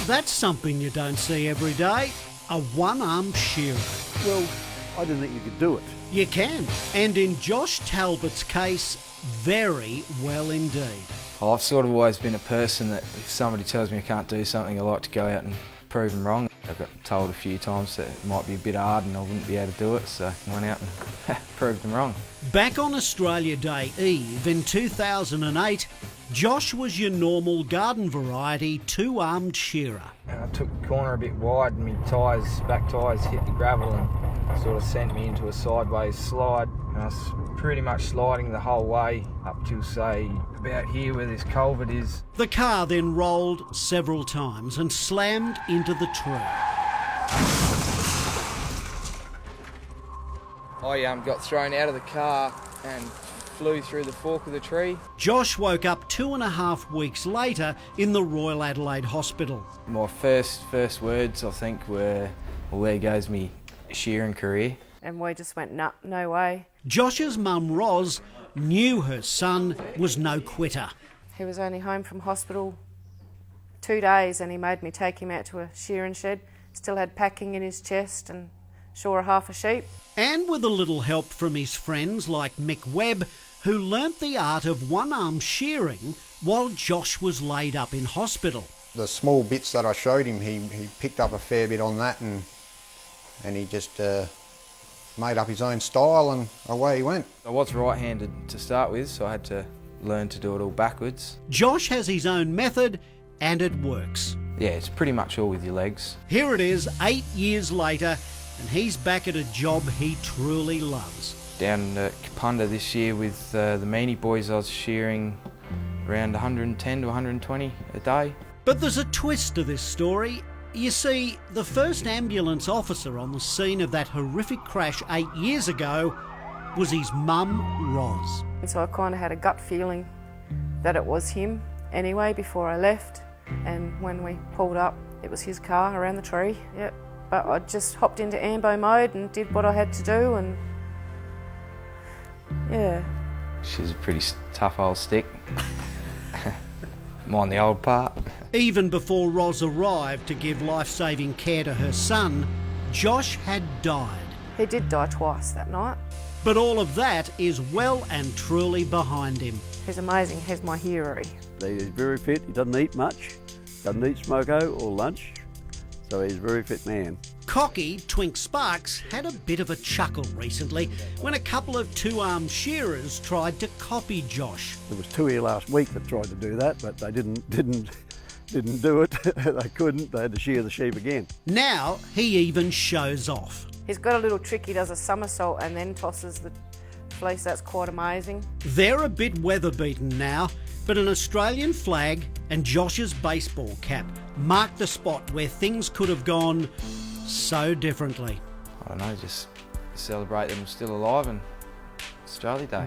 That's something you don't see every day, a one-armed shearer. Well, I didn't think you could do it. You can, and in Josh Talbot's case, very well indeed. I've sort of always been a person that if somebody tells me I can't do something, I like to go out and prove them wrong. I got told a few times that it might be a bit hard and I wouldn't be able to do it, so I went out and proved them wrong. Back on Australia Day Eve in 2008, Josh was your normal garden variety two-armed shearer. And I took the corner a bit wide and my back tyres hit the gravel and sort of sent me into a sideways slide. And I was pretty much sliding the whole way up to, say, about here where this culvert is. The car then rolled several times and slammed into the tree. I got thrown out of the car and flew through the fork of the tree. Josh woke up 2.5 weeks later in the Royal Adelaide Hospital. My first words, I think, were, well, there goes me shearing career. And we just went, nah, no way. Josh's mum, Ros, knew her son was no quitter. He was only home from hospital 2 days and he made me take him out to a shearing shed. Still had packing in his chest and shore half a sheep. And with a little help from his friends like Mick Webb, who learnt the art of one-arm shearing while Josh was laid up in hospital. The small bits that I showed him, he picked up a fair bit on that and he just made up his own style and away he went. I was right-handed to start with, so I had to learn to do it all backwards. Josh has his own method and it works. Yeah, it's pretty much all with your legs. Here it is, 8 years later, and he's back at a job he truly loves. Down at Kapunda this year with the Meanie boys, I was shearing around 110 to 120 a day. But there's a twist to this story. You see, the first ambulance officer on the scene of that horrific crash 8 years ago was his mum, Ros. And so I kind of had a gut feeling that it was him anyway before I left. And when we pulled up, it was his car around the tree. Yep. But I just hopped into ambo mode and did what I had to do, and yeah. She's a pretty tough old stick. Mind the old part. Even before Ros arrived to give life-saving care to her son, Josh had died. He did die twice that night. But all of that is well and truly behind him. He's amazing, he's my hero. He's very fit, he doesn't eat much, doesn't eat smoko or lunch, so he's a very fit man. Cocky Twink Sparks had a bit of a chuckle recently when a couple of two-armed shearers tried to copy Josh. There was two here last week that tried to do that, but they didn't do it. They couldn't, they had to shear the sheep again. Now he even shows off. He's got a little trick, he does a somersault and then tosses the fleece. That's quite amazing. They're a bit weather-beaten now, but an Australian flag and Josh's baseball cap mark the spot where things could have gone so differently. I don't know, just celebrate them still alive and Australia Day.